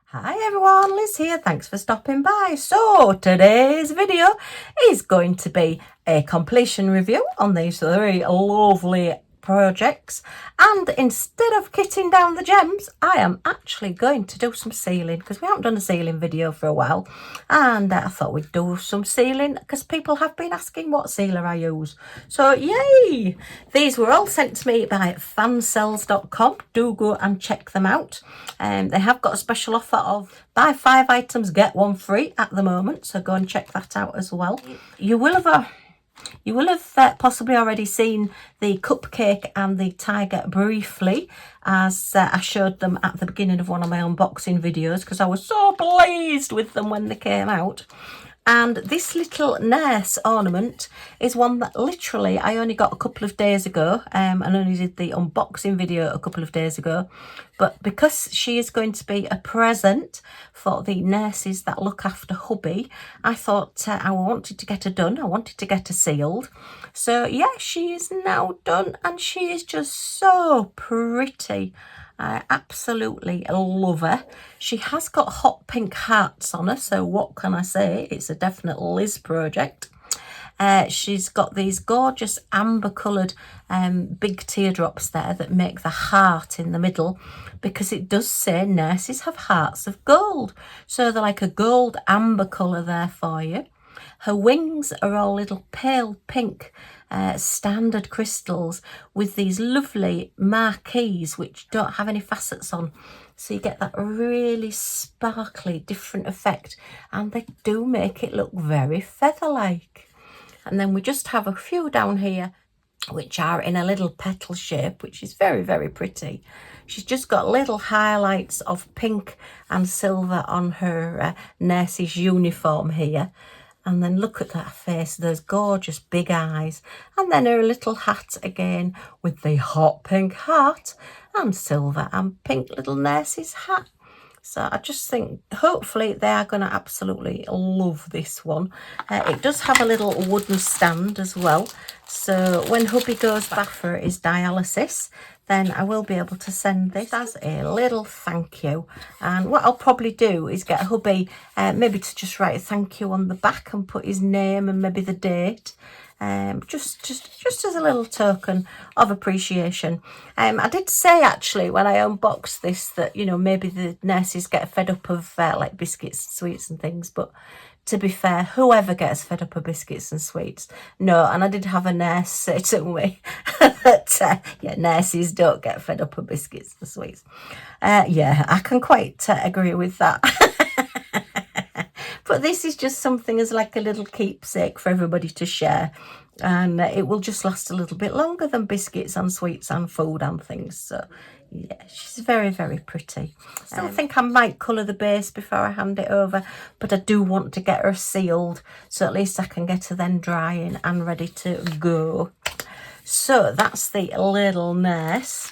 Hi everyone, Liz here. Thanks for stopping by. So today's video is going to be a completion review on these very lovely projects, and instead of kitting down the gems, I am actually going to do some sealing because we haven't done a sealing video for a while, and I thought we'd do some sealing because people have been asking what sealer I use. So yay! These were all sent to me by Fansells.com. Do go and check them out. They have got a special offer of buy 5 items get 1 free at the moment, so go and check that out as well. You will have possibly already seen the cupcake and the tiger briefly, as I showed them at the beginning of one of my unboxing videos because I was so pleased with them when they came out. And this little nurse ornament is one that literally I only got a couple of days ago, and only did the unboxing video a couple of days ago. But because she is going to be a present for the nurses that look after hubby, I thought I wanted to get her done. I wanted to get her sealed. So yeah, she is now done, and she is just so pretty. I absolutely love her. She has got hot pink hearts on her, so what can I say? It's a definite Liz project. She's got these gorgeous amber coloured big teardrops there that make the heart in the middle, because it does say nurses have hearts of gold. So they're like a gold amber colour there for you. Her wings are all little pale pink standard crystals with these lovely marquees which don't have any facets on, so you get that really sparkly different effect, and they do make it look very feather-like. And then we just have a few down here which are in a little petal shape, which is very, very pretty. She's just got little highlights of pink and silver on her nurse's uniform here. And then look at that face, those gorgeous big eyes. And then her little hat again with the hot pink heart and silver and pink little nurse's hat. So I just think hopefully they are going to absolutely love this one. It does have a little wooden stand as well. So when hubby goes back for his dialysis, then I will be able to send this as a little thank you. And what I'll probably do is get hubby maybe to just write a thank you on the back and put his name and maybe the date. Just as a little token of appreciation. I did say actually when I unboxed this that, you know, maybe the nurses get fed up of like biscuits and sweets and things, but to be fair, whoever gets fed up of biscuits and sweets? No. And I did have a nurse say to me that yeah, nurses don't get fed up of biscuits and sweets. Yeah, I can quite agree with that. But this is just something as like a little keepsake for everybody to share, and it will just last a little bit longer than biscuits and sweets and food and things. So yeah, she's very, very pretty. Still think I might colour the base before I hand it over, but I do want to get her sealed, so at least I can get her then drying and ready to go. So that's the little nurse.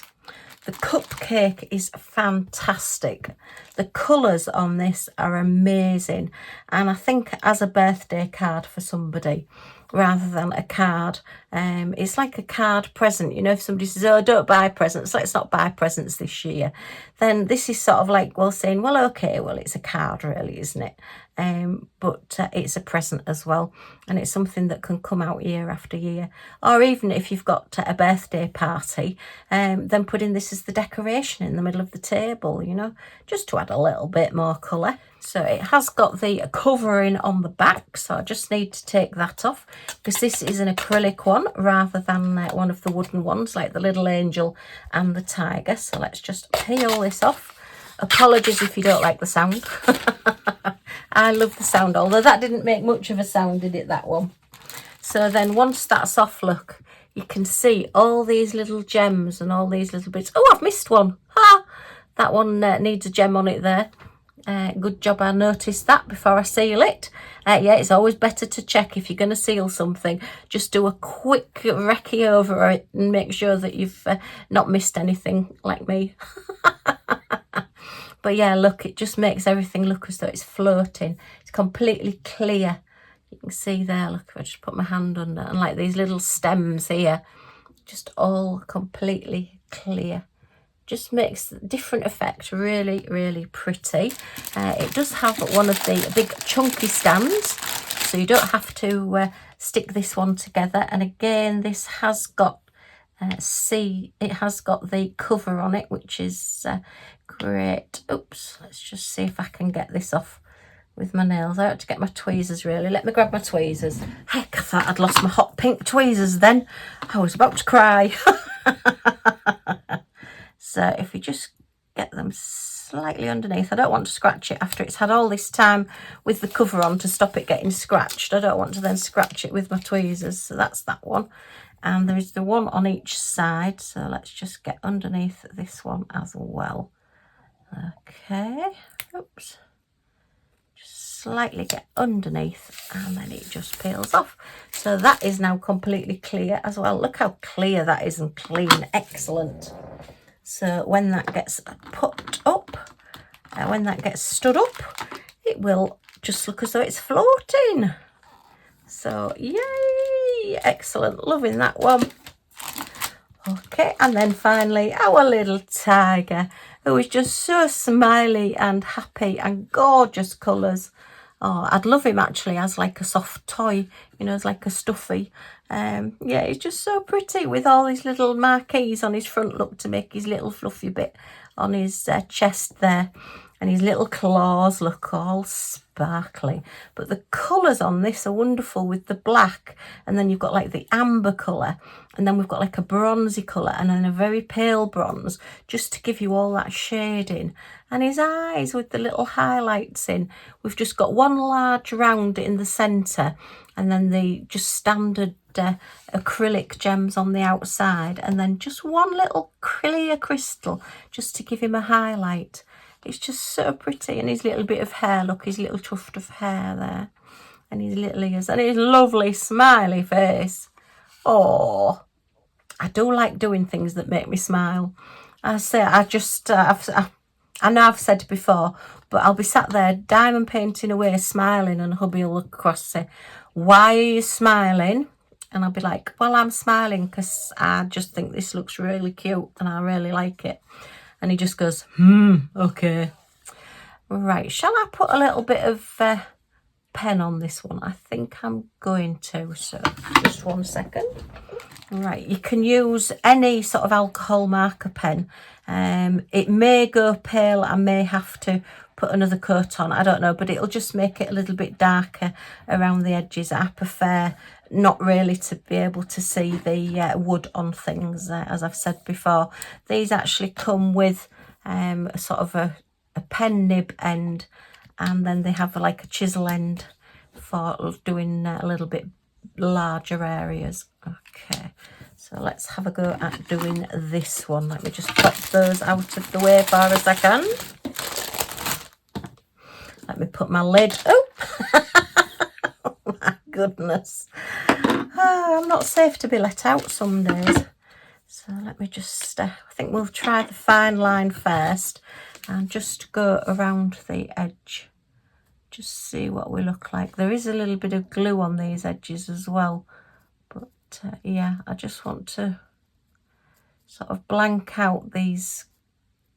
The cupcake is fantastic. The colours on this are amazing. And I think as a birthday card for somebody, rather than a card, it's like a card present. You know, if somebody says, oh, don't buy presents, let's not buy presents this year, then this is sort of like, well, saying, well, okay, well, it's a card really, isn't it? But it's a present as well, and it's something that can come out year after year. Or even if you've got a birthday party, then putting this as the decoration in the middle of the table, you know, just to add a little bit more colour. So it has got the covering on the back, so I just need to take that off because this is an acrylic one rather than one of the wooden ones like the little angel and the tiger. So let's just peel this off. Apologies if you don't like the sound. I love the sound, although that didn't make much of a sound, did it, that one? So then once that's off, look, you can see all these little gems and all these little bits. Oh, I've missed one. Ha! That one needs a gem on it there. Good job I noticed that before I seal it. Yeah, it's always better to check if you're going to seal something. Just do a quick recce over it and make sure that you've not missed anything like me. But yeah, look, it just makes everything look as though it's floating. It's completely clear. You can see there, look, if I just put my hand under, and like these little stems here, just all completely clear. just makes a different effect. Really, really pretty. It does have one of the big chunky stands, so you don't have to stick this one together. And again, this has got it has got the cover on it, which is great. Oops, let's just see if I can get this off with my nails. I ought to get my tweezers, really. Let me grab my tweezers. Heck, I thought I'd lost my hot pink tweezers then. I was about to cry. So if you just get them slightly underneath, I don't want to scratch it after it's had all this time with the cover on to stop it getting scratched. I don't want to then scratch it with my tweezers. So that's that one. And there is the one on each side. So let's just get underneath this one as well. Okay. Oops. Just slightly get underneath and then it just peels off. So that is now completely clear as well. Look how clear that is and clean. Excellent. So when that gets put up, when that gets stood up, it will just look as though it's floating. So yay, excellent, loving that one. Okay, and then finally our little tiger, who is just so smiley and happy and gorgeous colours. Oh, I'd love him actually as like a soft toy, you know, as like a stuffy. Yeah, he's just so pretty with all these little marquees on his front, look, to make his little fluffy bit on his chest there. And his little claws look all sparkly. But the colours on this are wonderful with the black. And then you've got like the amber colour. And then we've got like a bronzy colour. And then a very pale bronze. Just to give you all that shading. And his eyes with the little highlights in. We've just got one large round in the centre. And then the just standard acrylic gems on the outside. And then just one little clear crystal. Just to give him a highlight. It's just so pretty, and his little bit of hair, look, his little tuft of hair there, and his little ears, and his lovely smiley face. Oh, I do like doing things that make me smile. I say, I know I've said before, but I'll be sat there diamond painting away, smiling, and hubby will look across and say, "Why are you smiling?" And I'll be like, "Well, I'm smiling because I just think this looks really cute, and I really like it." And he just goes, okay. Right, shall I put a little bit of pen on this one? I think I'm going to, so just 1 second. Right, you can use any sort of alcohol marker pen. It may go pale, I may have to put another coat on, I don't know, but it'll just make it a little bit darker around the edges. I prefer not really to be able to see the wood on things, as I've said before. These actually come with a sort of a pen nib end, and then they have like a chisel end for doing a little bit larger areas. Okay, so let's have a go at doing this one. Let me just pop those out of the way as far as I can. Let me put my lid. Oh, oh my goodness. Oh, I'm not safe to be let out some days. So let me just, I think we'll try the fine line first and just go around the edge. Just see what we look like. There is a little bit of glue on these edges as well. But yeah, I just want to sort of blank out these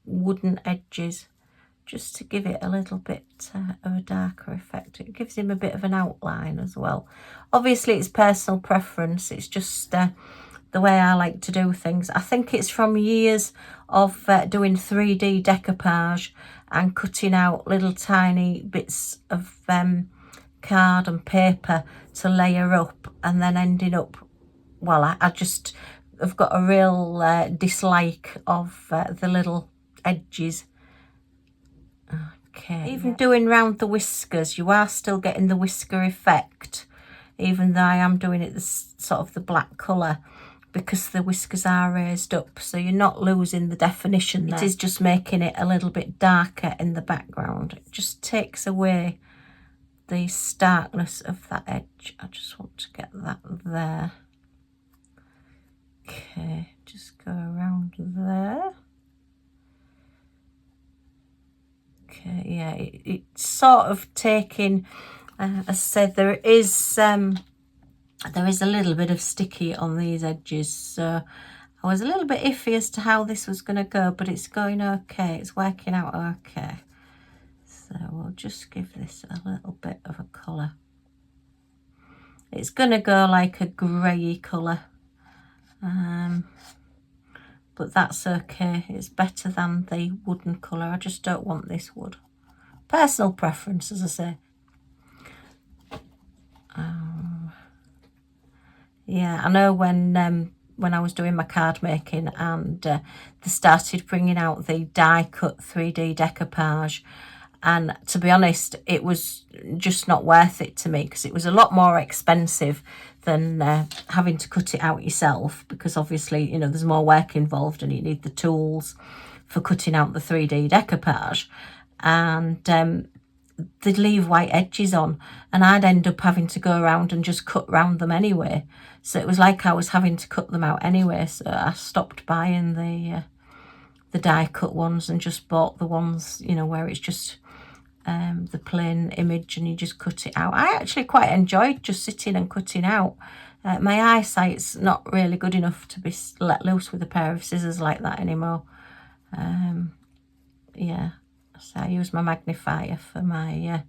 wooden edges, just to give it a little bit of a darker effect. It gives him a bit of an outline as well. Obviously, it's personal preference. It's just the way I like to do things. I think it's from years of doing 3D decoupage and cutting out little tiny bits of card and paper to layer up, and then ending up, well, I just have got a real dislike of the little edges. Okay, even doing round the whiskers, you are still getting the whisker effect, even though I am doing it this sort of the black colour, because the whiskers are raised up, so you're not losing the definition there. It is just making it a little bit darker in the background. It just takes away the starkness of that edge. I just want to get that there. Okay, just go around there. Okay, yeah, it's sort of taking, as I said, there is a little bit of sticky on these edges, so I was a little bit iffy as to how this was going to go, but it's going okay. It's working out okay. So we'll just give this a little bit of a colour. It's going to go like a greyy colour. But that's okay. It's better than the wooden colour. I just don't want this wood. Personal preference, as I say. Yeah, I know when I was doing my card making and they started bringing out the die cut 3D decoupage, and to be honest, it was just not worth it to me because it was a lot more expensive than having to cut it out yourself, because obviously, you know, there's more work involved and you need the tools for cutting out the 3D decoupage. And they'd leave white edges on, and I'd end up having to go around and just cut round them anyway. So it was like I was having to cut them out anyway. So I stopped buying the die cut ones and just bought the ones, you know, where it's just the plain image and you just cut it out. I actually quite enjoyed just sitting and cutting out. My eyesight's not really good enough to be let loose with a pair of scissors like that anymore. Yeah, so I use my magnifier for my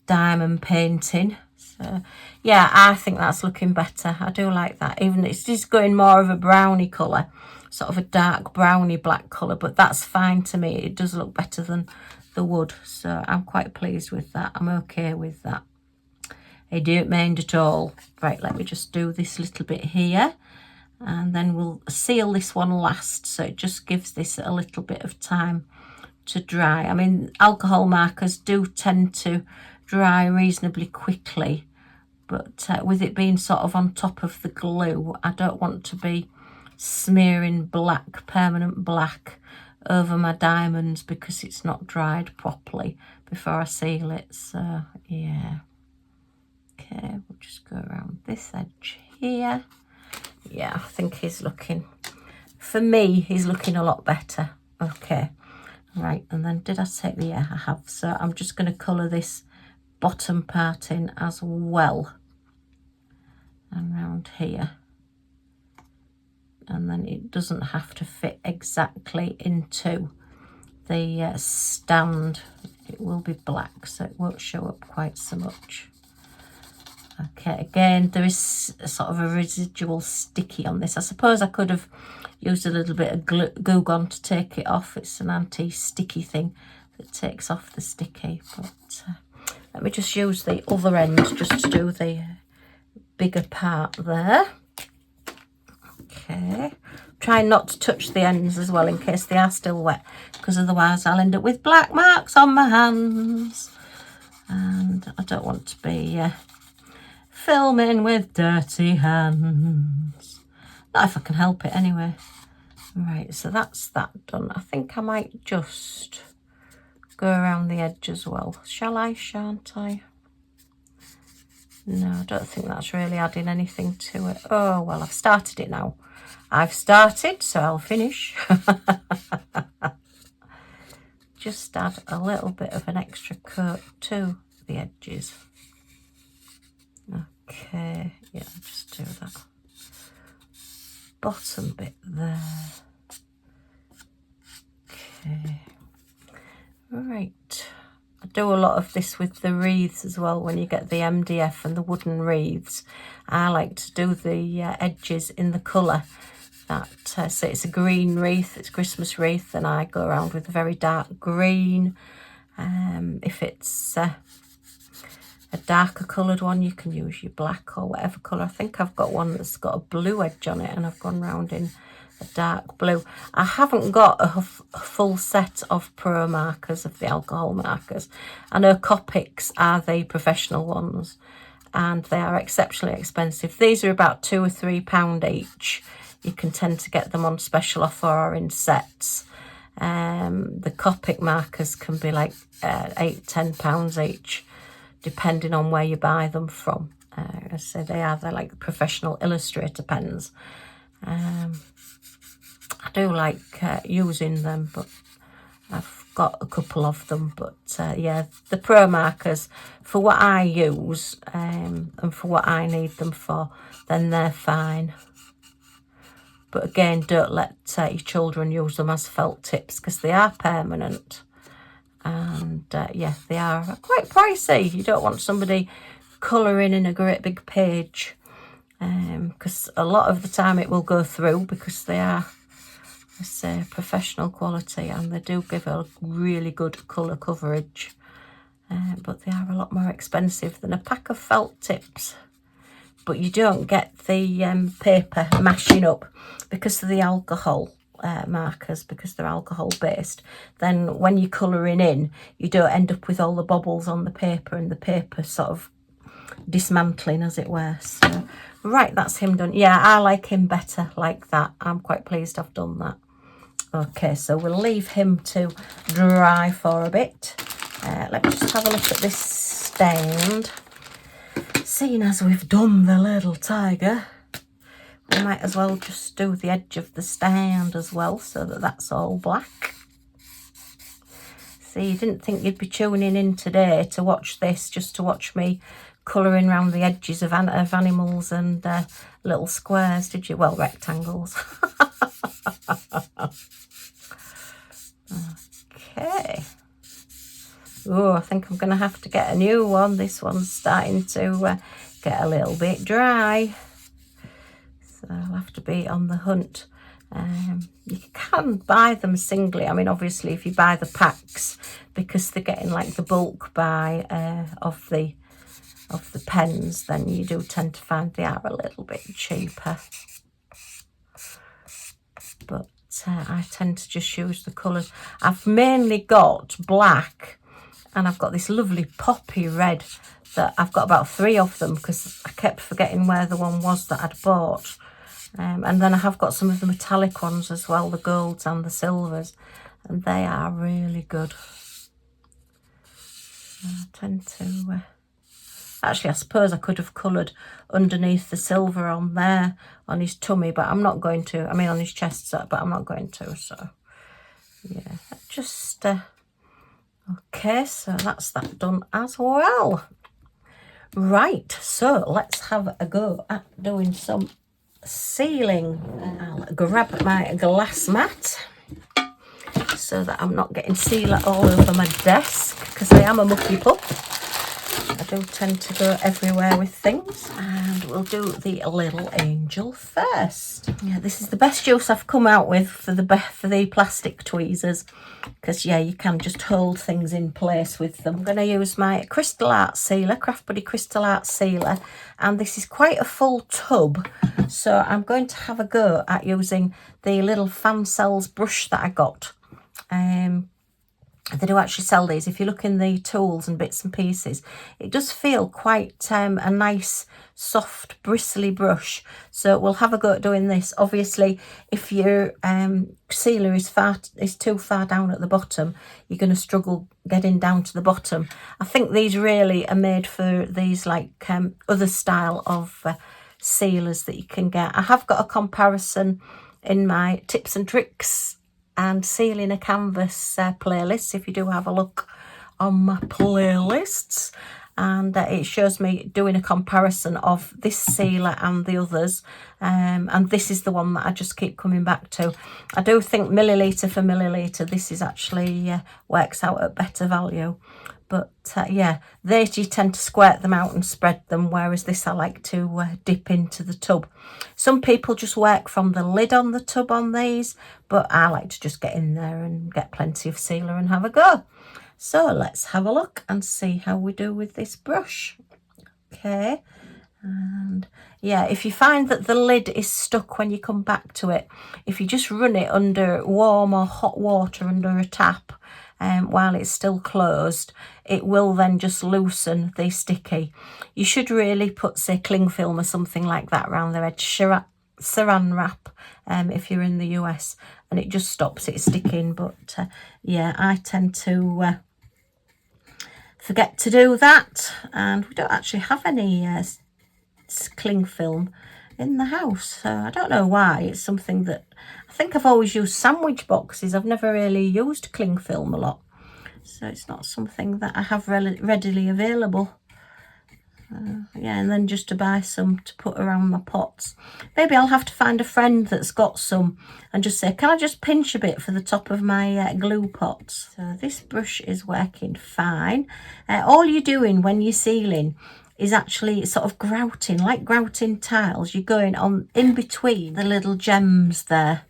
diamond painting. So yeah, I think that's looking better. I do like that. Even it's just going more of a browny colour, sort of a dark browny black colour, but that's fine to me. It does look better than the wood, so I'm quite pleased with that. I'm okay with that. I don't mind at all. Right, let me just do this little bit here, and then we'll seal this one last, so it just gives this a little bit of time to dry. I mean, alcohol markers do tend to dry reasonably quickly, but with it being sort of on top of the glue, I don't want to be smearing black, permanent black, over my diamonds because it's not dried properly before I seal it. So yeah, okay, we'll just go around this edge here. Yeah, I think he's looking, for me, he's looking a lot better. Okay, right, and then did I take the, yeah, I have. So I'm just going to colour this bottom part in as well, and round here. And then it doesn't have to fit exactly into the stand. It will be black, so it won't show up quite so much. Okay, again, there is a sort of a residual sticky on this. I suppose I could have used a little bit of glue gun to take it off. It's an anti-sticky thing that takes off the sticky. But let me just use the other end just to do the bigger part there. Okay, try not to touch the ends as well in case they are still wet, because otherwise I'll end up with black marks on my hands, and I don't want to be filming with dirty hands. Not if I can help it anyway. Right, so that's that done. I think I might just go around the edge as well. Shall I, shan't I? No, I don't think that's really adding anything to it. Oh, well, I've started it now. I've started, so I'll finish. Just add a little bit of an extra coat to the edges. Okay, yeah, just do that. Bottom bit there. Okay. Right. I do a lot of this with the wreaths as well. When you get the MDF and the wooden wreaths, I like to do the edges in the colour that, so it's a green wreath, it's Christmas wreath, and I go around with a very dark green. If it's a darker coloured one, you can use your black or whatever colour. I think I've got one that's got a blue edge on it, and I've gone round in a dark blue. I haven't got a full set of pro markers, of the alcohol markers. I know Copics are the professional ones, and they are exceptionally expensive. These are about £2 or £3 each. You can tend to get them on special offer or in sets. The Copic markers can be like £8–10 each, depending on where you buy them from. So they're like professional illustrator pens. I do like using them, but I've got a couple of them. But yeah, the pro markers, for what I use and for what I need them for, then they're fine. but again, don't let your children use them as felt tips because they are permanent. And yeah, they are quite pricey. You don't want somebody colouring in a great big page, because a lot of the time it will go through, because they are, I say, professional quality, and they do give a really good colour coverage. But they are a lot more expensive than a pack of felt tips. But you don't get the paper mashing up because of the alcohol markers, because they're alcohol based. Then when you're colouring in, you don't end up with all the bobbles on the paper and the paper sort of dismantling, as it were. So right, that's him done. Yeah, I like him better like that. I'm quite pleased I've done that. Okay, so we'll leave him to dry for a bit. Let me just have a look at this stand. Seeing as we've done the little tiger, we might as well just do the edge of the stand as well, so that that's all black. See, you didn't think you'd be tuning in today to watch this, just to watch me colouring around the edges of animals and little squares, did you? Well, rectangles. Okay. Oh, I think I'm going to have to get a new one. This one's starting to get a little bit dry. So I'll have to be on the hunt. You can buy them singly. I mean, obviously, if you buy the packs, because they're getting like the bulk buy of the pens, then you do tend to find they are a little bit cheaper. But I tend to just use the colours. I've mainly got black, and I've got this lovely poppy red that I've got about 3 of them, because I kept forgetting where the one was that I'd bought. And then I have got some of the metallic ones as well, the golds and the silvers, and they are really good. I tend to... Actually, I suppose I could have coloured underneath the silver on there, on his tummy, but I'm not going to. I mean, on his chest, but I'm not going to, so... Yeah, just... Okay, so that's that done as well. Right, so let's have a go at doing some sealing. I'll grab my glass mat so that I'm not getting sealer all over my desk, because I am a mucky pup. I do tend to go everywhere with things. And we'll do the little angel first. Yeah, this is the best use I've come out with for the plastic tweezers, because yeah, you can just hold things in place with them. I'm going to use my Crystal Art sealer, Craft Buddy Crystal Art sealer, and this is quite a full tub, so I'm going to have a go at using the little Fansells brush that I got. They do actually sell these. If you look in the tools and bits and pieces, it does feel quite a nice, soft, bristly brush. So we'll have a go at doing this. Obviously, if your sealer is too far down at the bottom, you're going to struggle getting down to the bottom. I think these really are made for these like other style of sealers that you can get. I have got a comparison in my tips and tricks and sealing a canvas playlist, if you do have a look on my playlists, and it shows me doing a comparison of this sealer and the others, and this is the one that I just keep coming back to. I do think milliliter for milliliter, this is actually works out at better value. But yeah, they you tend to squirt them out and spread them, whereas this I like to dip into the tub. Some people just work from the lid on the tub on these, but I like to just get in there and get plenty of sealer and have a go. So let's have a look and see how we do with this brush. Okay, and yeah, if you find that the lid is stuck when you come back to it, if you just run it under warm or hot water under a tap, while it's still closed, it will then just loosen the sticky. You should really put, say, cling film or something like that around the edge, saran wrap, if you're in the US, and it just stops it sticking. But yeah, I tend to forget to do that, and we don't actually have any cling film in the house, so I don't know why. It's something that I think I've always used sandwich boxes. I've never really used cling film a lot, so it's not something that I have readily available. Yeah, and then just to buy some to put around my pots. Maybe I'll have to find a friend that's got some and just say, can I just pinch a bit for the top of my glue pots? So this brush is working fine. All you're doing when you're sealing is actually sort of grouting, like grouting tiles. You're going on in between the little gems there.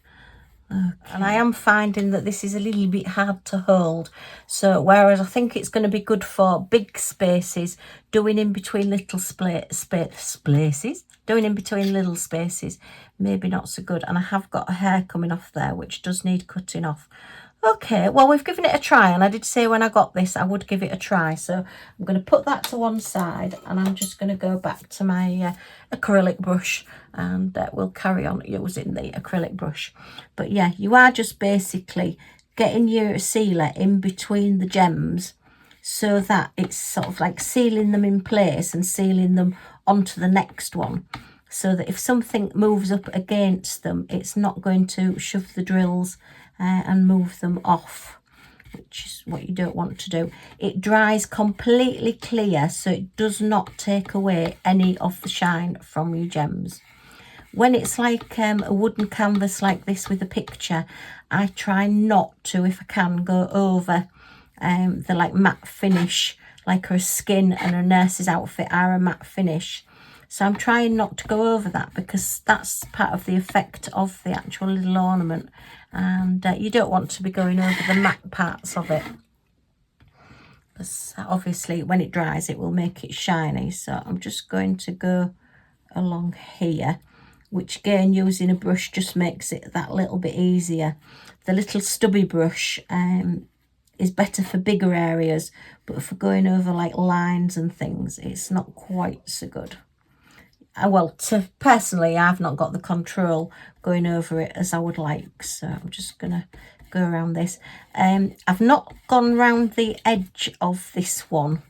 Okay. And I am finding that this is a little bit hard to hold, so whereas I think it's going to be good for big spaces, doing in between little spaces, doing in between little spaces, maybe not so good. And I have got a hair coming off there which does need cutting off. Okay, well, we've given it a try, and I did say when I got this I would give it a try, so I'm going to put that to one side, and I'm just going to go back to my acrylic brush, and we'll carry on using the acrylic brush. But yeah, you are just basically getting your sealer in between the gems so that it's sort of like sealing them in place and sealing them onto the next one, so that if something moves up against them, it's not going to shove the drills and move them off, which is what you don't want to do. It dries completely clear, so it does not take away any of the shine from your gems. When it's like a wooden canvas like this with a picture, I try not to, if I can, go over the like matte finish, like her skin and her nurse's outfit are a matte finish. So I'm trying not to go over that, because that's part of the effect of the actual little ornament, and you don't want to be going over the matte parts of it, because obviously when it dries it will make it shiny. So I'm just going to go along here, which again, using a brush just makes it that little bit easier. The little stubby brush is better for bigger areas, but for going over like lines and things, it's not quite so good. Well, personally, I've not got the control going over it as I would like, so I'm just gonna go around this. I've not gone round the edge of this one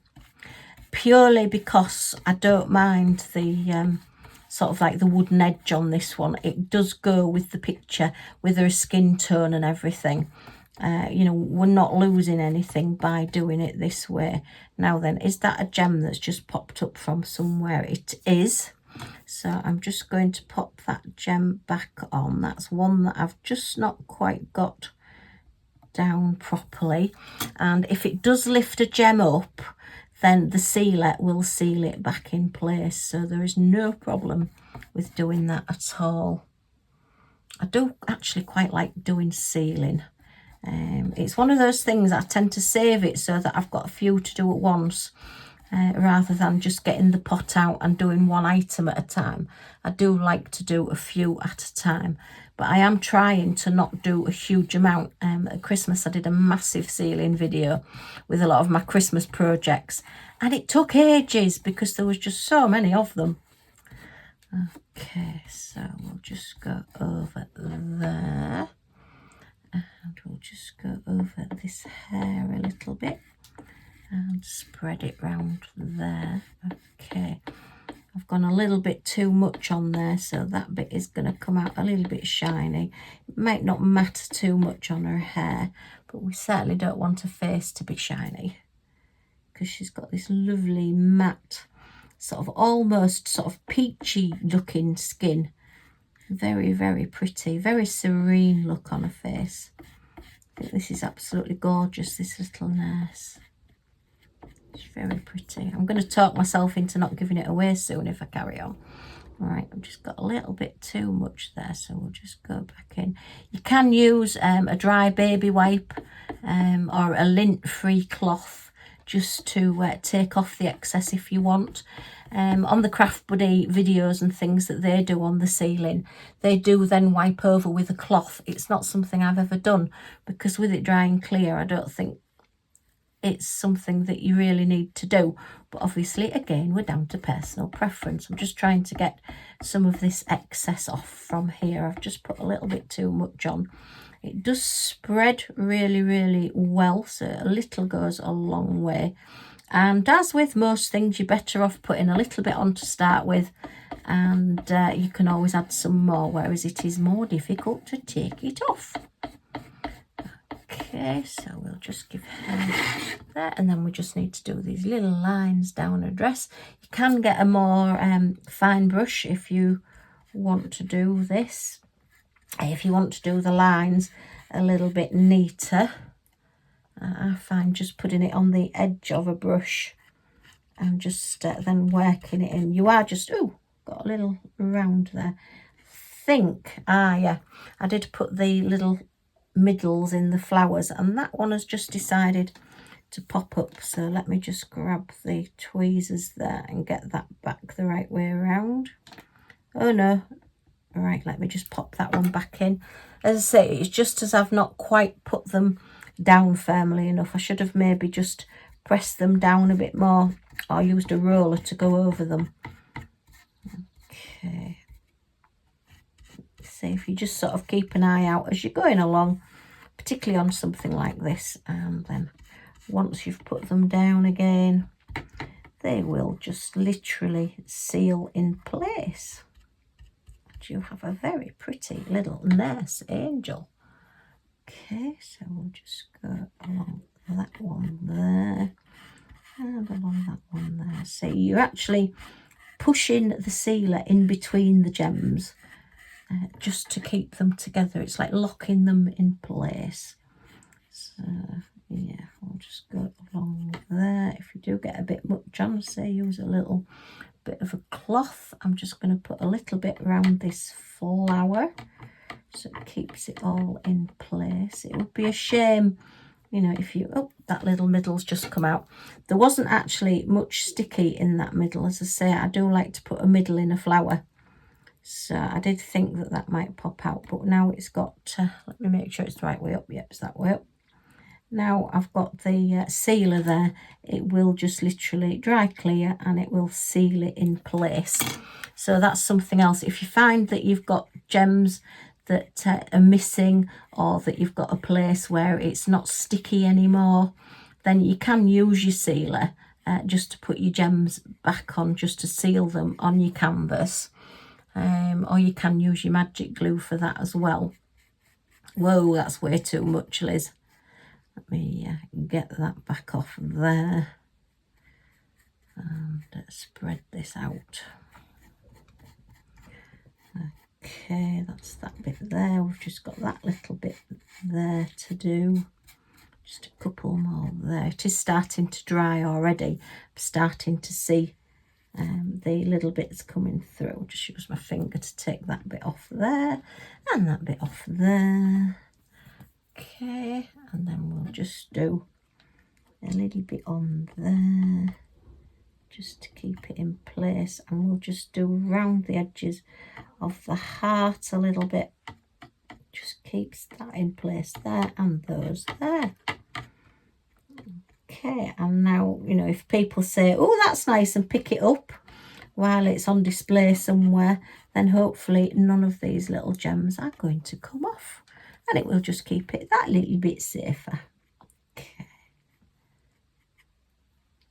purely because I don't mind the sort of like the wooden edge on this one. It does go with the picture, with her skin tone and everything. You know, we're not losing anything by doing it this way. Now then, is that a gem that's just popped up from somewhere? It is. So I'm just going to pop that gem back on. That's one that I've just not quite got down properly. And if it does lift a gem up, then the sealer will seal it back in place. So there is no problem with doing that at all. I do actually quite like doing sealing. It's one of those things I tend to save it so that I've got a few to do at once. Rather than just getting the pot out and doing one item at a time. I do like to do a few at a time, but I am trying to not do a huge amount. At Christmas I did a massive sealing video with a lot of my Christmas projects, and it took ages because there was just so many of them. Okay, so we'll just go over there, and we'll just go over this hair a little bit and spread it round there. Okay, I've gone a little bit too much on there, so that bit is going to come out a little bit shiny. It might not matter too much on her hair, but we certainly don't want her face to be shiny, because she's got this lovely matte, sort of almost sort of peachy looking skin. Very, very pretty, very serene look on her face. I think this is absolutely gorgeous, this little nurse. It's very pretty. I'm going to talk myself into not giving it away soon if I carry on. All right, I've just got a little bit too much there, so we'll just go back in. You can use a dry baby wipe or a lint-free cloth just to take off the excess if you want. On the Craft Buddy videos and things that they do on the ceiling, they do then wipe over with a cloth. It's not something I've ever done, because with it drying clear, I don't think it's something that you really need to do. But obviously, again, we're down to personal preference. I'm just trying to get some of this excess off from here. I've just put a little bit too much on. It does spread really, really well, so a little goes a long way. And as with most things, you're better off putting a little bit on to start with, and you can always add some more, whereas it is more difficult to take it off. Okay, so we'll just give her there, and then we just need to do these little lines down her dress. You can get a more fine brush if you want to do this. If you want to do the lines a little bit neater, I find just putting it on the edge of a brush and just then working it in. You are just, oh, got a little round there. Yeah, I did put the little middles in the flowers, and that one has just decided to pop up. So let me just grab the tweezers there and get that back the right way around. Oh no. All right, let me just pop that one back in. As I say, it's just as I've not quite put them down firmly enough. I should have maybe just pressed them down a bit more, or used a roller to go over them. Okay. So if you just sort of keep an eye out as you're going along, particularly on something like this, and then once you've put them down again, they will just literally seal in place. And you have a very pretty little nurse angel. Okay, so we'll just go along that one there and along that one there. So you're actually pushing the sealer in between the gems just to keep them together. It's like locking them in place. So yeah, I'll just go along there. If you do get a bit much on, say use a little bit of a cloth. I'm just going to put a little bit around this flower so it keeps it all in place. It would be a shame, you know, if you, oh, that little middle's just come out. There wasn't actually much sticky in that middle. As I say, I do like to put a middle in a flower. So I did think that that might pop out, but now it's got, let me make sure it's the right way up. Yep, it's that way up. Now I've got the sealer there. It will just literally dry clear and it will seal it in place. So that's something else. If you find that you've got gems that are missing, or that you've got a place where it's not sticky anymore, then you can use your sealer just to put your gems back on, just to seal them on your canvas. Or you can use your magic glue for that as well. Whoa, that's way too much, Liz. Let me get that back off there and spread this out. Okay, that's that bit there. We've just got that little bit there to do. Just a couple more there. It is starting to dry already. I'm starting to see the little bits coming through. Just use my finger to take that bit off there and that bit off there. Okay, and then we'll just do a little bit on there just to keep it in place, and we'll just do around the edges of the heart a little bit. Just keeps that in place there, and those there. Okay, and now, you know, if people say, oh, that's nice, and pick it up while it's on display somewhere, then hopefully none of these little gems are going to come off, and it will just keep it that little bit safer. Okay.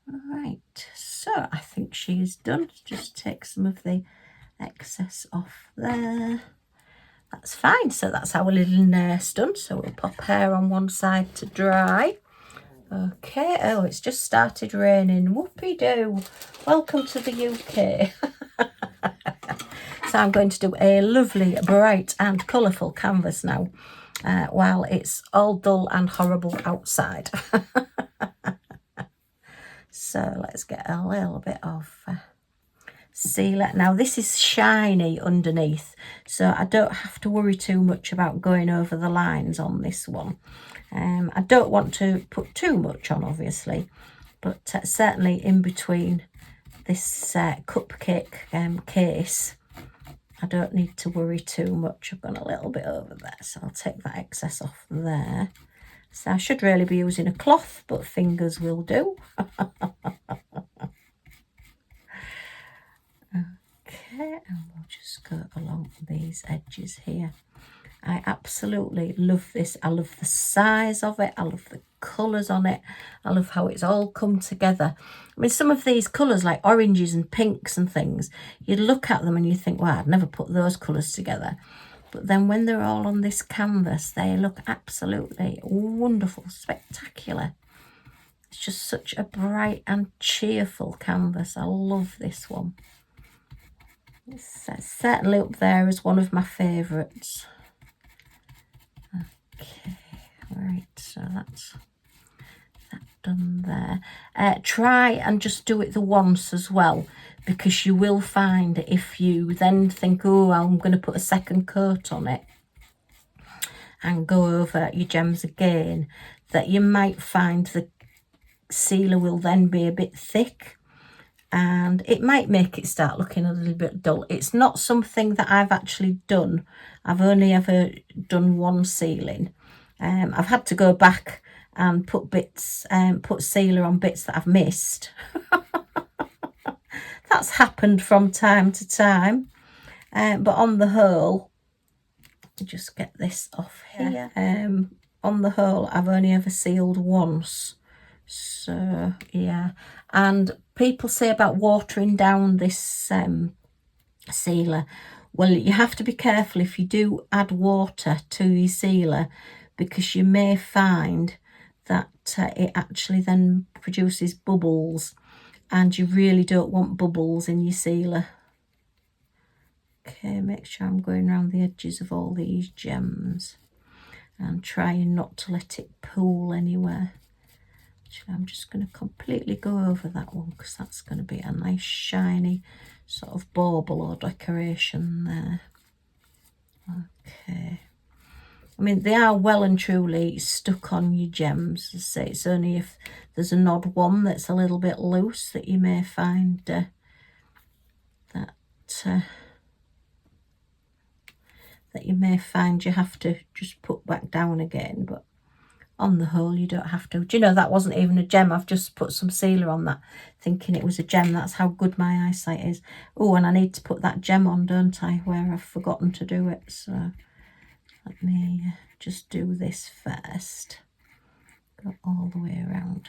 Right, so I think she is done. Just take some of the excess off there. That's fine. So that's our little nurse done. So we'll pop her on one side to dry. Okay, oh, it's just started raining. Whoopie-doo. Welcome to the UK. So I'm going to do a lovely, bright and colourful canvas now, while it's all dull and horrible outside. So let's get a little bit of sealer. Now this is shiny underneath, so I don't have to worry too much about going over the lines on this one. I don't want to put too much on, obviously, but certainly in between this cupcake case, I don't need to worry too much. I've gone a little bit over there, so I'll take that excess off there. So I should really be using a cloth, but fingers will do. Okay, and we'll just go along these edges here. I absolutely love this. I love the size of it. I love the colours on it. I love how it's all come together. I mean, some of these colours, like oranges and pinks and things, you'd look at them and you think, wow, I'd never put those colours together. But then when they're all on this canvas, they look absolutely wonderful, spectacular. It's just such a bright and cheerful canvas. I love this one. It's certainly up there as one of my favourites. Okay, right, so that's that done there. Try and just do it the once as well, because you will find if you then think, oh, I'm going to put a second coat on it and go over your gems again, that you might find the sealer will then be a bit thick and it might make it start looking a little bit dull. It's not something that I've actually done. I've only ever done one sealing. I've had to go back and put sealer on bits that I've missed. That's happened from time to time, but on the whole, just get this off here. On the whole, I've only ever sealed once. So yeah, and people say about watering down this sealer. Well, you have to be careful if you do add water to your sealer, because you may find that it actually then produces bubbles, and you really don't want bubbles in your sealer. Okay, make sure I'm going around the edges of all these gems and trying not to let it pool anywhere. Actually, I'm just going to completely go over that one because that's going to be a nice shiny sort of bauble or decoration there. Okay. I mean, they are well and truly stuck on your gems. As I say, it's only if there's an odd one that's a little bit loose that you may find that you have to just put back down again. But on the whole, you don't have to. Do you know, that wasn't even a gem. I've just put some sealer on that thinking it was a gem. That's how good my eyesight is. Oh, and I need to put that gem on, don't I, where I've forgotten to do it. So let me just do this first. Go all the way around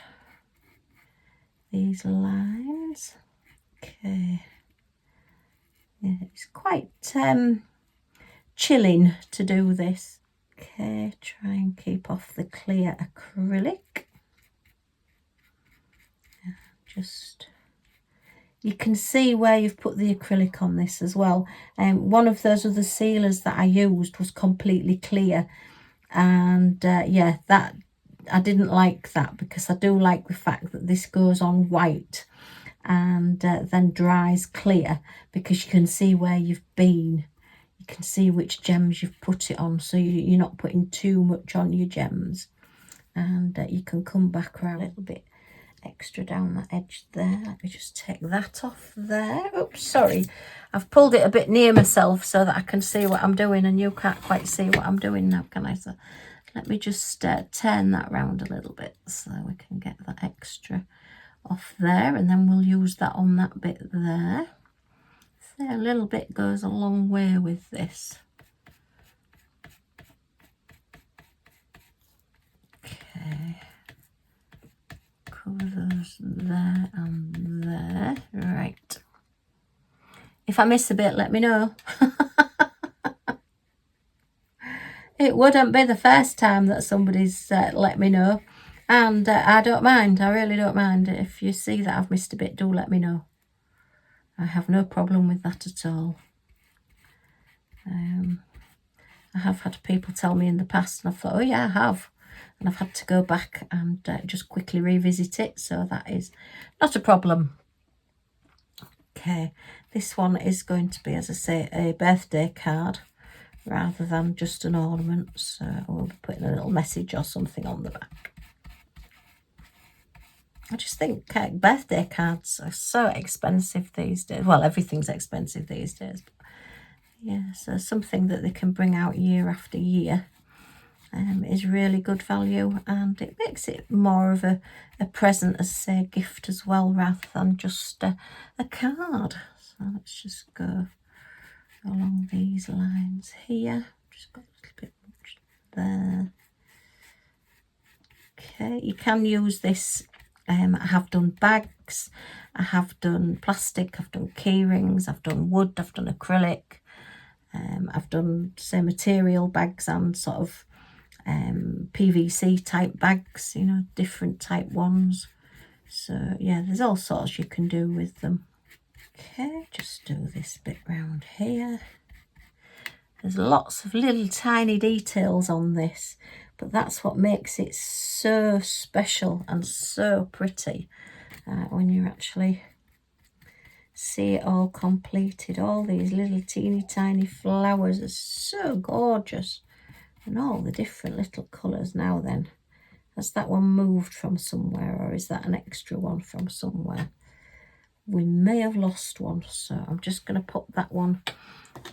these lines. Okay. Yeah, it's quite chilling to do this. Okay, try and keep off the clear acrylic. Just, you can see where you've put the acrylic on this as well. One of those other sealers that I used was completely clear, and yeah, that I didn't like that, because I do like the fact that this goes on white and then dries clear, because you can see where you've been. You can see which gems you've put it on, so you're not putting too much on your gems, and you can come back around a little bit extra down that edge there. Let me just take that off there. Oops, sorry, I've pulled it a bit near myself so that I can see what I'm doing, and you can't quite see what I'm doing now, can I? So let me just turn that round a little bit so we can get that extra off there, and then we'll use that on that bit there. So a little bit goes a long way with this. Okay, cover those there and there. Right, if I miss a bit, let me know. It wouldn't be the first time that somebody's let me know, and I don't mind. I really don't mind. If you see that I've missed a bit, do let me know. I have no problem with that at all. I have had people tell me in the past, and I've thought, oh yeah, I have. And I've had to go back and just quickly revisit it. So that is not a problem. Okay, this one is going to be, as I say, a birthday card rather than just an ornament. So we'll be putting a little message or something on the back. I just think birthday cards are so expensive these days. Well, everything's expensive these days. But yeah, so something that they can bring out year after year is really good value, and it makes it more of a present, as say, a gift as well, rather than just a card. So let's just go along these lines here. Just got a little bit much there. Okay, you can use this. I have done bags, I have done plastic, I've done key rings, I've done wood, I've done acrylic. I've done, say, material bags and sort of PVC type bags, you know, different type ones. So yeah, there's all sorts you can do with them. Okay, just do this bit round here. There's lots of little tiny details on this, but that's what makes it so special and so pretty when you actually see it all completed. All these little teeny tiny flowers are so gorgeous, and all the different little colours. Now then, has that one moved from somewhere, or is that an extra one from somewhere? We may have lost one, so I'm just going to put that one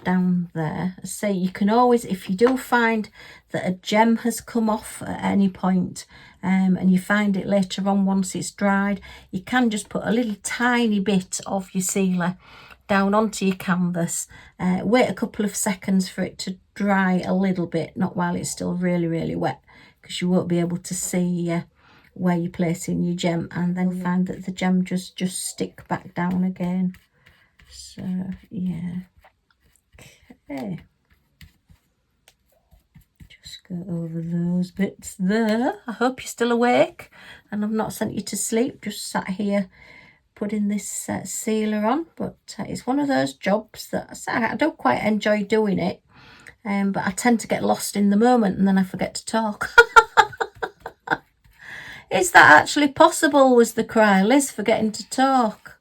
down there. I say, you can always, if you do find that a gem has come off at any point, and you find it later on once it's dried, you can just put a little tiny bit of your sealer down onto your canvas, wait a couple of seconds for it to dry a little bit, not while it's still really, really wet, because you won't be able to see where you're placing your gem, and then find that the gem just stick back down again. So yeah, okay, just go over those bits there. I hope you're still awake and I've not sent you to sleep, just sat here putting this sealer on. But it's one of those jobs that I don't quite enjoy doing it, but I tend to get lost in the moment and then I forget to talk. Is that actually possible, was the cry. Liz forgetting to talk.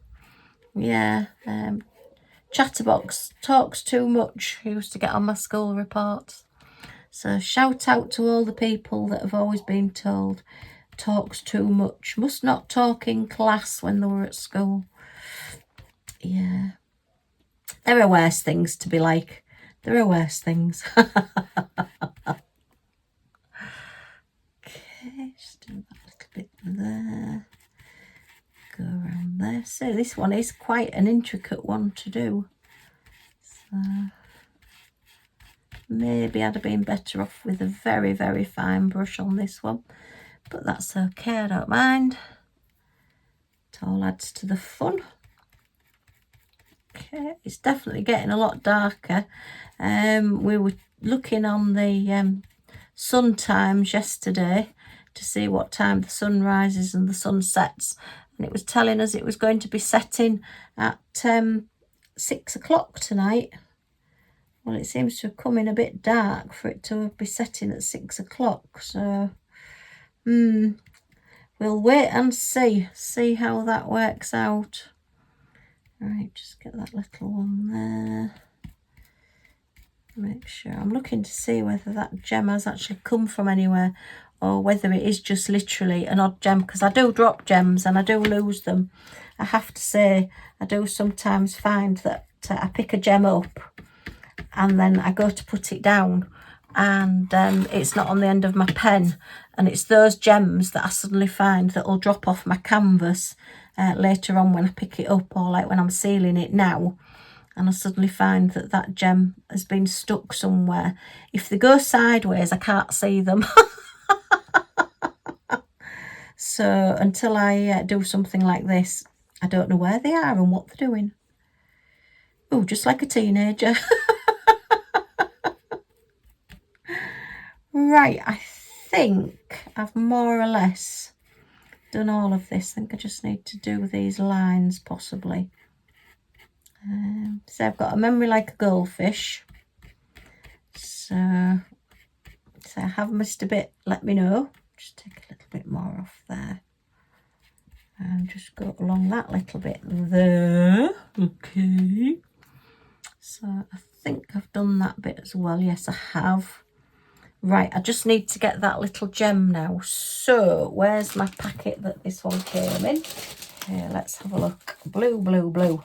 Yeah, Chatterbox talks too much. He used to get on my school reports. So shout out to all the people that have always been told talks too much. Must not talk in class when they were at school. Yeah. There are worse things to be like. There are worse things. Okay, just do that little bit there. Go around there. So this one is quite an intricate one to do. So maybe I'd have been better off with a very, very fine brush on this one. But that's okay, I don't mind. It all adds to the fun. Okay, it's definitely getting a lot darker. We were looking on the sun times yesterday to see what time the sun rises and the sun sets, and it was telling us it was going to be setting at 6 o'clock tonight. Well, it seems to have come in a bit dark for it to be setting at 6 o'clock, so we'll wait and see how that works out. Right, just get that little one there. Make sure. I'm looking to see whether that gem has actually come from anywhere, or whether it is just literally an odd gem, because I do drop gems and I do lose them. I have to say, I do sometimes find that I pick a gem up and then I go to put it down and it's not on the end of my pen, and it's those gems that I suddenly find that will drop off my canvas later on when I pick it up, or like when I'm sealing it now, and I suddenly find that that gem has been stuck somewhere. If they go sideways, I can't see them. So until I do something like this, I don't know where they are and what they're doing. Oh, just like a teenager. Right, I think I've more or less done all of this. I think I just need to do these lines possibly. So I've got a memory like a goldfish. So I have missed a bit, let me know. Just take a little bit more off there. And just go along that little bit there. Okay. So I think I've done that bit as well. Yes, I have. Right, I just need to get that little gem now. So where's my packet that this one came in? Here, let's have a look. Blue, blue, blue.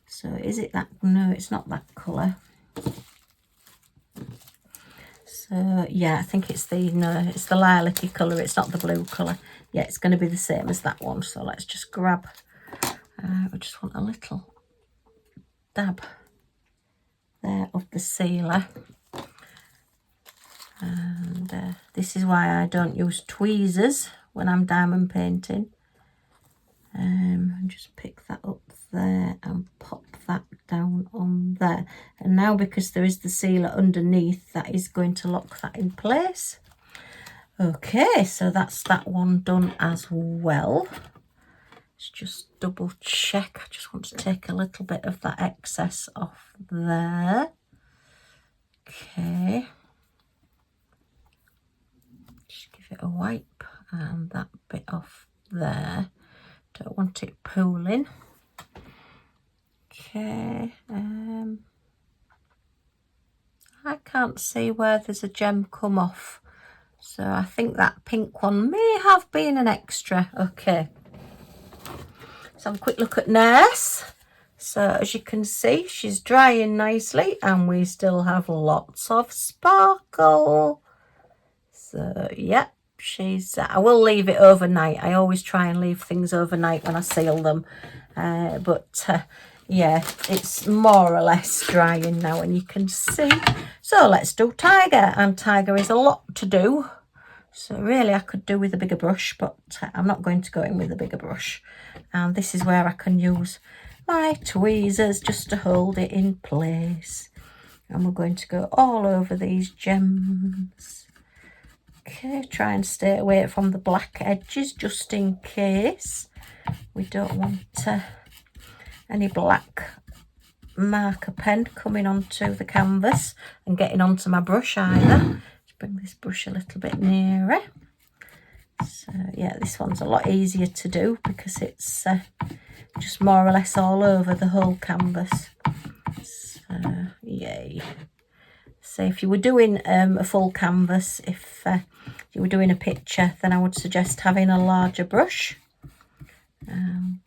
So is it that? No, it's not that colour. So yeah, I think it's the, no, it's the lilac-y colour. It's not the blue colour. Yeah, it's going to be the same as that one. So let's just grab, I just want a little dab there of the sealer. And this is why I don't use tweezers when I'm diamond painting. And just pick that up there and pop that down on there. And now, because there is the sealer underneath, that is going to lock that in place. Okay, so that's that one done as well. Let's just double check. I just want to take a little bit of that excess off there. Okay. Just give it a wipe and that bit off there. Don't want it pooling. Okay. I can't see where there's a gem come off. So I think that pink one may have been an extra. Okay. Let's have a quick look at Nurse. So as you can see, she's drying nicely and we still have lots of sparkle. So yeah, she's, I will leave it overnight. I always try and leave things overnight when I seal them. Yeah, it's more or less drying now and you can see. So let's do Tiger, and Tiger is a lot to do. So really I could do with a bigger brush, but I'm not going to go in with a bigger brush. And this is where I can use my tweezers just to hold it in place. And we're going to go all over these gems. Okay, try and stay away from the black edges just in case. We don't want any black marker pen coming onto the canvas and getting onto my brush either. Let's bring this brush a little bit nearer. So yeah, this one's a lot easier to do because it's just more or less all over the whole canvas. So yay. So if you were doing a full canvas, if you were doing a picture, then I would suggest having a larger brush. And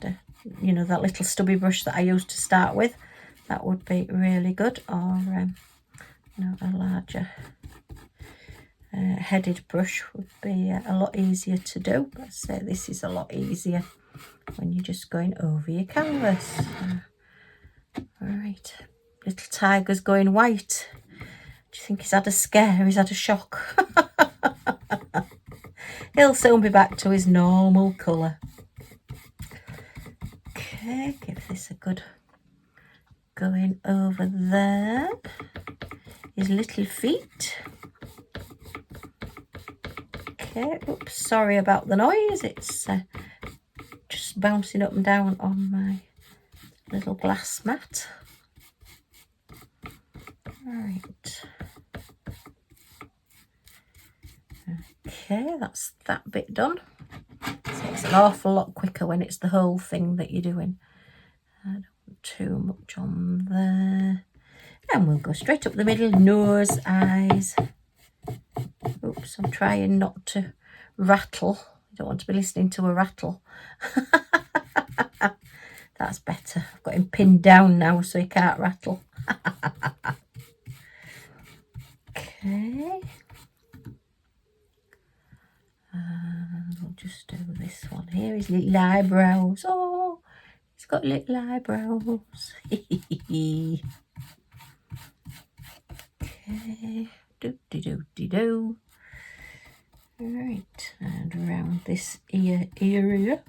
you know, that little stubby brush that I used to start with, that would be really good. Or you know, a larger headed brush would be a lot easier to do. But say this is a lot easier when you're just going over your canvas. All right, little Tiger's going white. Do you think he's had a scare? He's had a shock. He'll soon be back to his normal colour. Okay, give this a good going over there. His little feet. Okay, oops, sorry about the noise. It's just bouncing up and down on my little glass mat. Right. Okay, that's that bit done. So it's an awful lot quicker when it's the whole thing that you're doing. I don't want too much on there. And we'll go straight up the middle, nose, eyes. Oops, I'm trying not to rattle. I don't want to be listening to a rattle. That's better. I've got him pinned down now so he can't rattle. Okay. And we'll just do this one here. His little eyebrows. Oh, he's got little eyebrows. Okay. Do-de-do-de-do. Right, and around this ear area.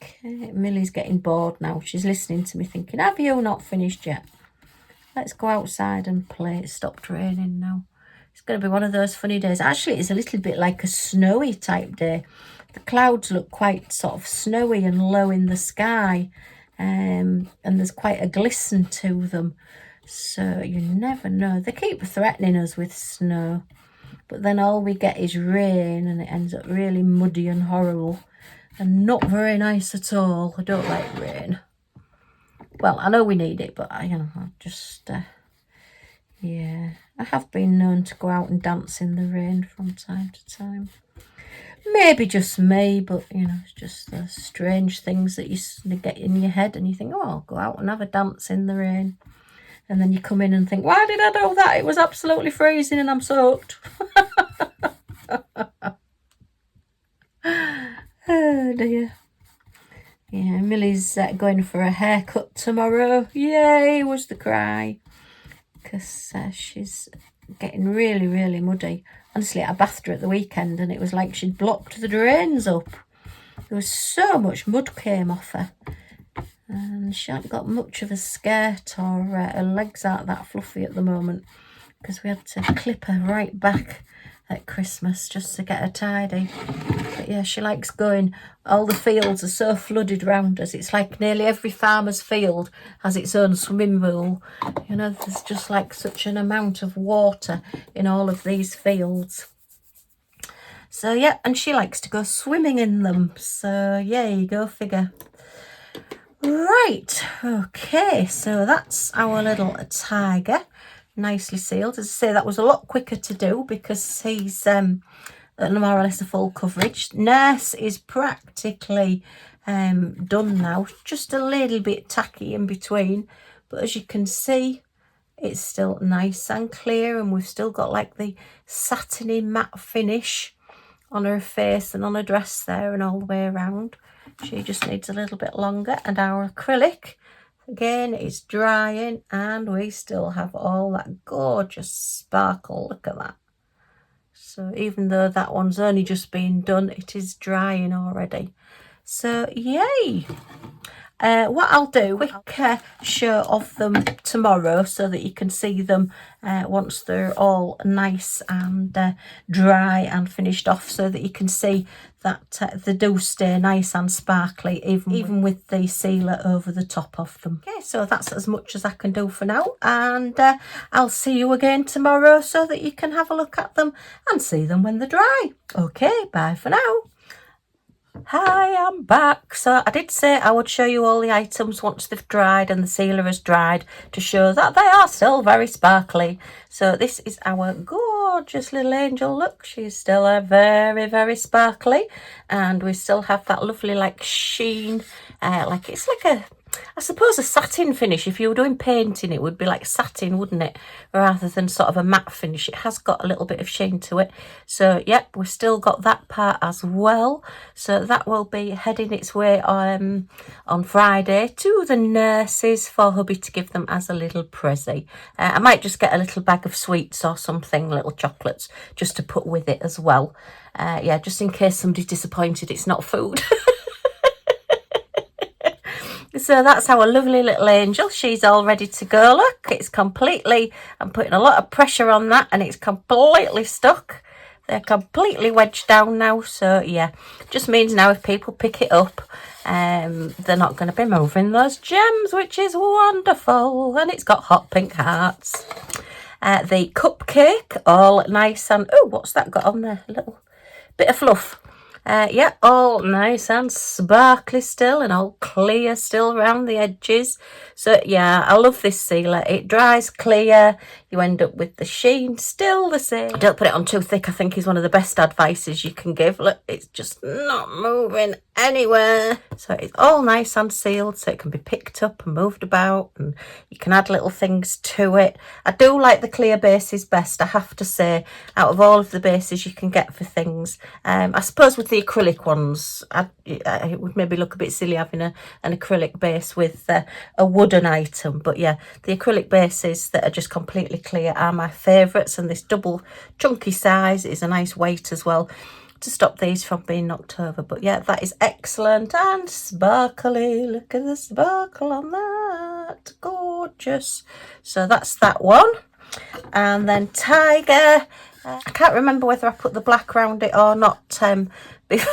Okay, Millie's getting bored now. She's listening to me thinking, have you not finished yet? Let's go outside and play. It stopped raining now. It's going to be one of those funny days. Actually, it's a little bit like a snowy type day. The clouds look quite sort of snowy and low in the sky. And there's quite a glisten to them. So you never know. They keep threatening us with snow. But then all we get is rain and it ends up really muddy and horrible. And not very nice at all. I don't like rain. Well, I know we need it, but I just... yeah, I have been known to go out and dance in the rain from time to time. Maybe just me, but, you know, it's just the strange things that you get in your head and you think, oh, I'll go out and have a dance in the rain. And then you come in and think, why did I do that? It was absolutely freezing and I'm soaked. Oh, dear. Yeah, Millie's going for a haircut tomorrow. Yay, was the cry. Because she's getting really, really muddy. Honestly, I bathed her at the weekend and it was like she'd blocked the drains up. there was so much mud came off her. And she hasn't got much of a skirt, or her legs aren't that fluffy at the moment, because we had to clip her right back at Christmas just to get her tidy. But yeah, she likes going. All the fields are so flooded round us. It's like nearly every farmer's field has its own swimming pool. You know, there's just like such an amount of water in all of these fields. So yeah, and she likes to go swimming in them. So yeah, you go figure. Right, okay, so that's our little tiger, nicely sealed. As I say, that was a lot quicker to do because he's more or less a full coverage. Nurse is practically done now, just a little bit tacky in between, but as you can see, it's still nice and clear, and we've still got like the satiny matte finish on her face and on her dress there and all the way around. She just needs a little bit longer, and our acrylic again is drying, and we still have all that gorgeous sparkle. Look at that. So even though that one's only just been done, it is drying already. So yay. What I'll do, a quick show of them tomorrow so that you can see them once they're all nice and dry and finished off, so that you can see that they do stay nice and sparkly even with the sealer over the top of them. Okay, so that's as much as I can do for now, and I'll see you again tomorrow so that you can have a look at them and see them when they're dry. Okay, bye for now. Hi, I'm back. So I did say I would show you all the items once they've dried and the sealer has dried, to show that they are still very sparkly. So this is our gorgeous little angel. Look, she's still very, very sparkly, and we still have that lovely like sheen, like it's like a, I suppose a satin finish. If you were doing painting, it would be like satin, wouldn't it? Rather than sort of a matte finish. It has got a little bit of sheen to it. So, yep, we've still got that part as well. So that will be heading its way on Friday to the nurses for hubby to give them as a little present. I might just get a little bag of sweets or something, little chocolates, just to put with it as well. Yeah, just in case somebody's disappointed it's not food. So that's our lovely little angel. She's all ready to go. Look, it's completely, I'm putting a lot of pressure on that, and it's completely stuck. They're completely wedged down now. So yeah, just means now if people pick it up, they're not going to be moving those gems, which is wonderful. And it's got hot pink hearts. The cupcake, all nice and, oh, what's that got on there? A little bit of fluff. Yeah, all nice and sparkly still, and all clear still around the edges. So yeah, I love this sealer. It dries clear. You end up with the sheen still the same. Don't put it on too thick, I think, is one of the best advices you can give. Look, it's just not moving anywhere. So it's all nice and sealed, so it can be picked up and moved about, and you can add little things to it. I do like the clear bases best, I have to say, out of all of the bases you can get for things. I suppose with the acrylic ones, it would maybe look a bit silly having an acrylic base with a wooden item, but yeah, the acrylic bases that are just completely clear are my favourites, and this double chunky size is a nice weight as well to stop these from being knocked over. But yeah, that is excellent and sparkly. Look at the sparkle on that, gorgeous. So that's that one. And then tiger, I can't remember whether I put the black around it or not before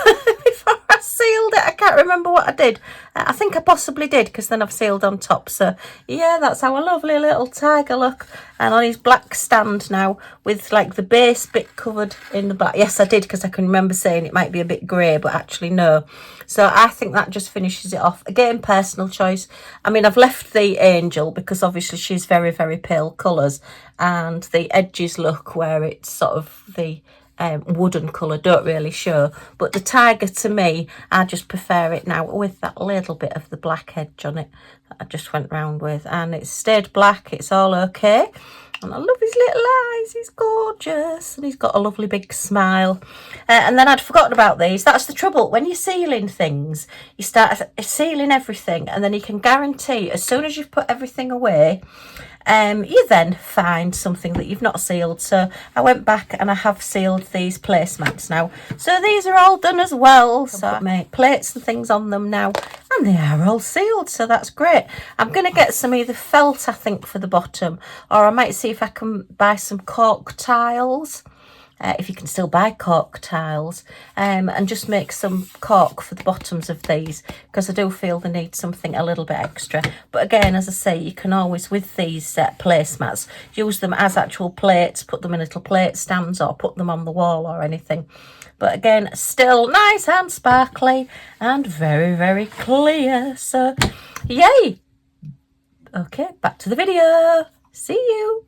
I sealed it. I can't remember what I did. I think I possibly did, because then I've sealed on top. So yeah, that's our lovely little tiger. Look, and on his black stand now with like the base bit covered in the black. Yes, I did, because I can remember saying it might be a bit grey, but actually no. So I think that just finishes it off. Again, personal choice. I mean, I've left the angel because obviously she's very, very pale colours, and the edges look where it's sort of the wooden colour don't really show. But the tiger, to me, I just prefer it now with that little bit of the black edge on it that I just went round with, and it's stayed black. It's all okay. And I love his little eyes. He's gorgeous, and he's got a lovely big smile. And then I'd forgotten about these. That's the trouble when you're sealing things, you start sealing everything, and then you can guarantee as soon as you've put everything away, you then find something that you've not sealed. So I went back and I have sealed these placemats now. So these are all done as well. So I made plates and things on them now, and they are all sealed. So that's great. I'm going to get some either felt, I think, for the bottom, or I might see if I can buy some cork tiles. If you can still buy cork tiles, and just make some cork for the bottoms of these, because I do feel they need something a little bit extra. But again, as I say, you can always, with these placemats, use them as actual plates, put them in little plate stands, or put them on the wall or anything. But again, still nice and sparkly and very, very clear. So yay. Okay, back to the video. See you.